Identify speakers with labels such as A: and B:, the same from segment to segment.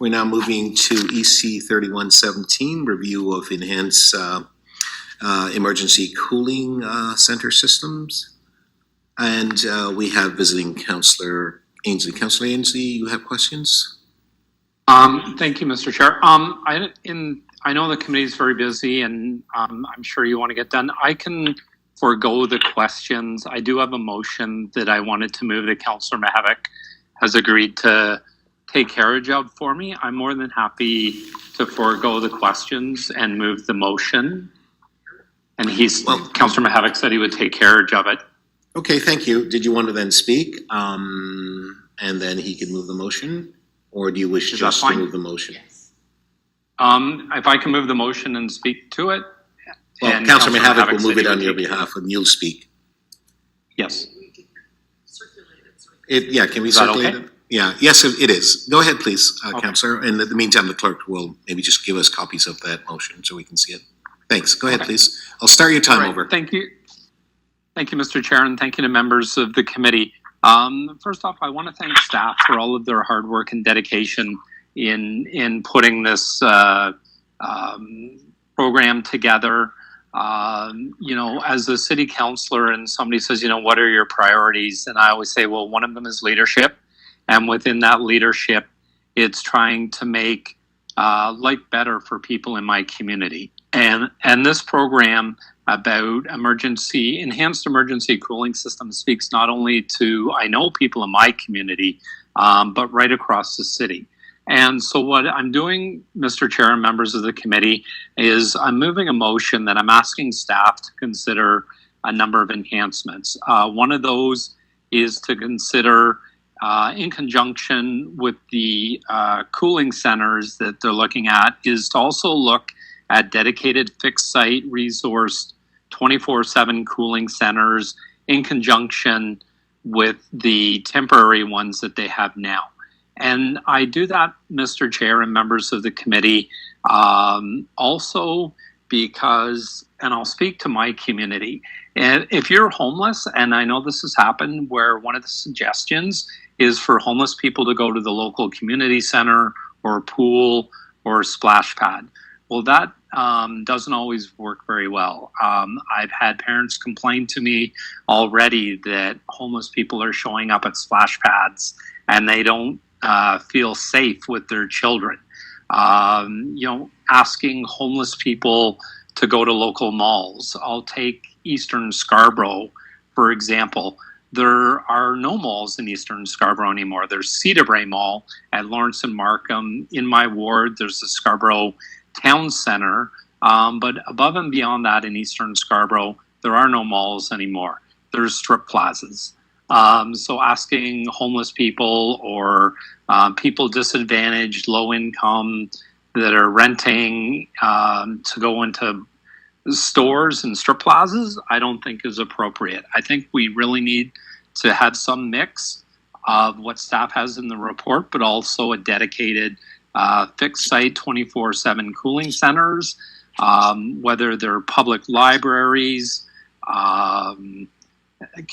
A: We're now moving to EC 3117, review of enhanced emergency cooling center systems. And we have visiting Councillor Ainslie. Councillor Ainslie, you have questions?
B: Thank you, Mr. Chair. I know the committee is very busy, and I'm sure you want to get done. I can forego the questions. I do have a motion that I wanted to move that Councillor Mihevic has agreed to take carriage of for me. I'm more than happy to forego the questions and move the motion. And Councillor Mihevic said he would take carriage of it.
A: Okay, thank you. Did you want to then speak? And then he can move the motion? Or do you wish just to move the motion?
C: Yes.
B: If I can move the motion and speak to it.
A: Well, Councillor Mihevic will move it on your behalf and you'll speak.
B: Yes.
A: Yeah, can we circulate it? Yeah, yes, it is. Go ahead, please, Councillor. And in the meantime, the clerk will maybe just give us copies of that motion so we can see it. Thanks. Go ahead, please. I'll start your time over.
B: Thank you. Thank you, Mr. Chair, and thank you to members of the committee. First off, I want to thank staff for all of their hard work and dedication in putting this program together. As a city councillor and somebody says, what are your priorities? And I always say, well, one of them is leadership. And within that leadership, it's trying to make life better for people in my community. And this program about enhanced emergency cooling systems speaks not only to, I know, people in my community, but right across the city. And so what I'm doing, Mr. Chair and members of the committee, is I'm moving a motion that I'm asking staff to consider a number of enhancements. One of those is to consider, in conjunction with the cooling centers that they're looking at, is to also look at dedicated fixed site resourced 24/7 cooling centers in conjunction with the temporary ones that they have now. And I do that, Mr. Chair and members of the committee, also because, and I'll speak to my community, and if you're homeless, and I know this has happened, where one of the suggestions is for homeless people to go to the local community center or a pool or a splash pad. Well, that doesn't always work very well. I've had parents complain to me already that homeless people are showing up at splash pads and they don't feel safe with their children. Asking homeless people to go to local malls. I'll take Eastern Scarborough, for example. There are no malls in Eastern Scarborough anymore. There's Cedarbrae Mall at Lawrence and Markham. In my ward, there's the Scarborough Town Center. But above and beyond that in Eastern Scarborough, there are no malls anymore. There's strip plazas. So asking homeless people or people disadvantaged, low income, that are renting to go into stores and strip plazas, I don't think is appropriate. I think we really need to have some mix of what staff has in the report, but also a dedicated fixed site 24/7 cooling centers, whether they're public libraries,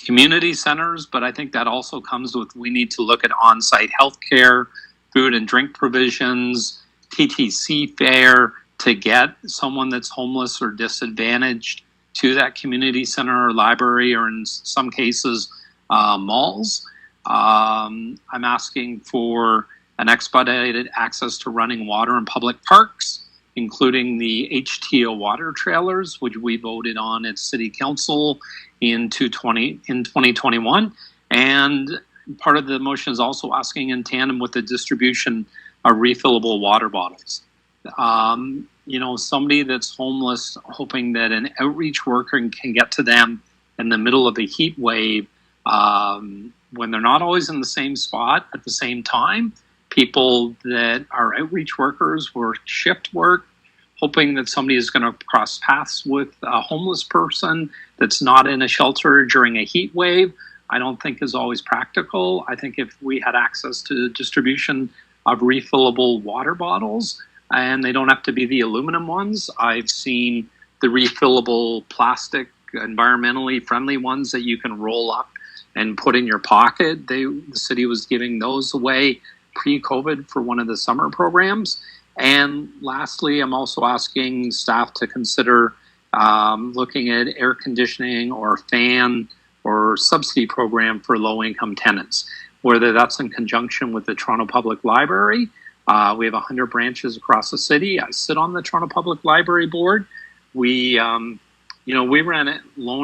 B: community centers, but I think that also comes with, we need to look at on-site healthcare, food and drink provisions, TTC fare to get someone that's homeless or disadvantaged to that community center or library, or in some cases, malls. I'm asking for an expedited access to running water in public parks, including the HTO water trailers, which we voted on at City Council in 2021. And part of the motion is also asking in tandem with the distribution of refillable water bottles. Somebody that's homeless, hoping that an outreach worker can get to them in the middle of a heat wave, when they're not always in the same spot at the same time. People that are outreach workers work shift work, hoping that somebody is going to cross paths with a homeless person that's not in a shelter during a heat wave, I don't think is always practical. I think if we had access to distribution of refillable water bottles, and they don't have to be the aluminum ones. I've seen the refillable plastic, environmentally friendly ones that you can roll up and put in your pocket. The city was giving those away pre-COVID for one of the summer programs. And lastly, I'm also asking staff to consider looking at air conditioning or fan or subsidy program for low-income tenants, whether that's in conjunction with the Toronto Public Library. We have 100 branches across the city. I sit on the Toronto Public Library board. We loan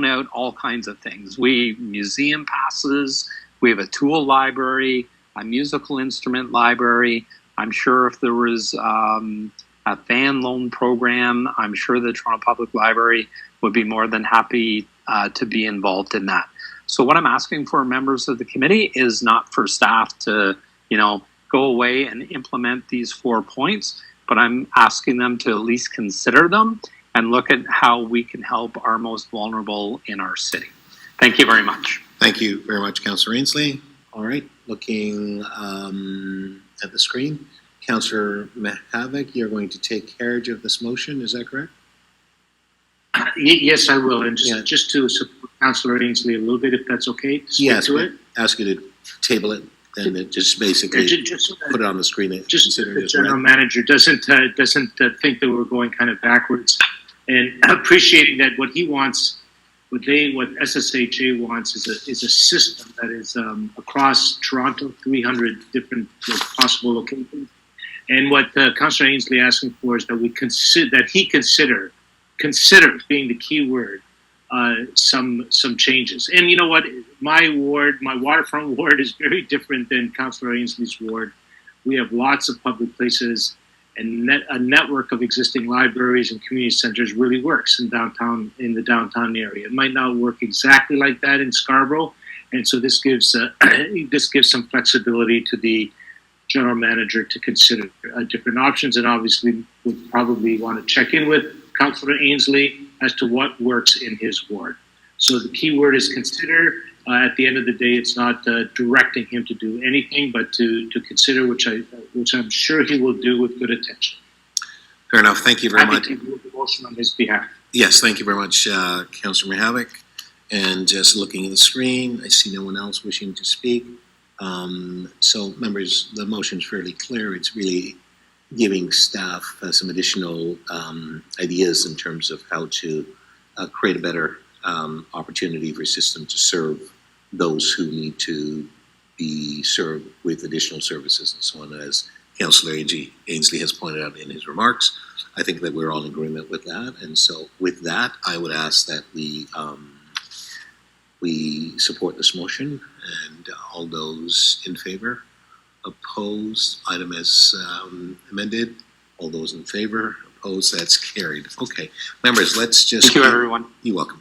B: out all kinds of things. Museum passes. We have a tool library, a musical instrument library. I'm sure if there was a fan loan program, I'm sure the Toronto Public Library would be more than happy to be involved in that. So what I'm asking for members of the committee is not for staff to, go away and implement these 4 points, but I'm asking them to at least consider them and look at how we can help our most vulnerable in our city. Thank you very much.
A: Thank you very much, Councillor Ainslie. All right, looking at the screen, Councillor Mihevic, you're going to take carriage of this motion, is that correct?
C: Yes, I will. And just to support Councillor Ainslie a little bit, if that's okay.
A: Yes, to it. Ask you to table it and just basically
C: just
A: put it on the screen.
C: Just so the general manager doesn't think that we're going kind of backwards, and appreciating that what he wants, what SSHA wants is a system that is across Toronto, 300 different possible locations. And what Councillor Ainslie asking for is that we consider being the key word, some changes. And you know what, my waterfront ward is very different than Councillor Ainslie's ward. We have lots of public places, and a network of existing libraries and community centers really works in the downtown area. It might not work exactly like that in Scarborough, and so this gives some flexibility to the general manager to consider different options, and obviously would probably want to check in with Councillor Ainslie as to what works in his ward. So the key word is consider. At the end of the day, it's not directing him to do anything, but to consider, which I'm sure he will do with good intention.
A: Fair enough. Thank you very much.
C: I move the motion on his behalf.
A: Yes, thank you very much, Councillor Mihevic. And just looking at the screen, I see no one else wishing to speak. So, members, the motion is fairly clear. It's really giving staff some additional ideas in terms of how to create a better opportunity for system to serve those who need to be served with additional services and so on, as Councillor Ainslie has pointed out in his remarks. I think that we're all in agreement with that, and so with that, I would ask that we support this motion, and all those in favor, opposed, item as amended, all those in favor, opposed, that's carried. Okay, members, let's just...
B: Thank you, everyone.
A: You're welcome.